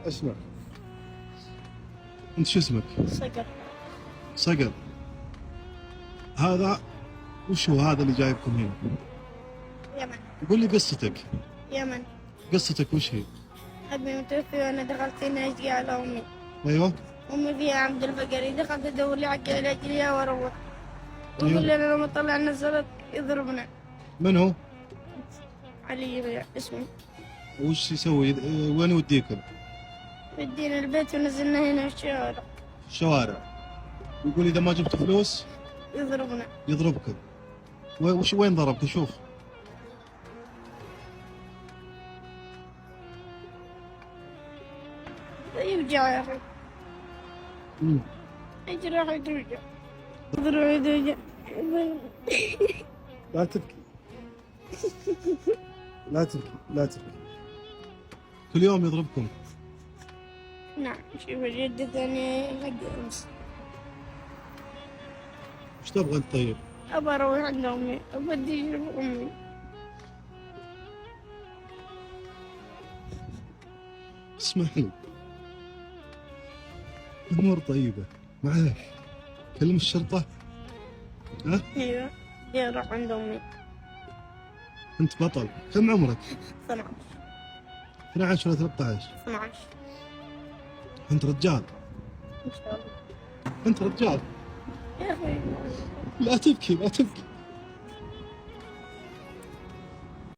اسمع، انت شو اسمك؟ صقر. صقر. هذا وش هو هذا اللي جايبكم هنا؟ يمن. قول لي قصتك. يمن. قصتك وش هي؟ أبي متوفي وأنا دخلت هنا أشقي على أمي. ايوه. أمي فيها عمد الفقري، دخلت أدور لي حق علاج ليها وأروح. أيوة. يقول لنا لما طلعنا الزلط يضربنا. من هو؟ علي اسمه. وش يسوي؟ وين يوديكم؟ ودينا البيت ونزلنا هنا في الشوارع. في الشوارع. يقول اذا ما جبت فلوس يضربنا. يضربكم. وين ضربك؟ شوف. يوجع يا أخي. يجرح يتوجع. يضرب يتوجع. لا تبكي. لا تبكي، لا تبكي. كل يوم يضربكم؟ نعم. شوف الجدة ثانية حق أمس. وش تبغى انت طيب؟ أبى أروح عند أمي، أبدي أشوف أمي. اسمعني، الأمور طيبة معاك. كلم الشرطة. ها؟ أيوة. بدي أروح عند أمي. أنت بطل. كم عمرك؟ 12. 12 ولا 13؟ 12. أنت رجال. إن شاء الله. أنت رجال. يا أخي. لا تبكي، لا تبكي.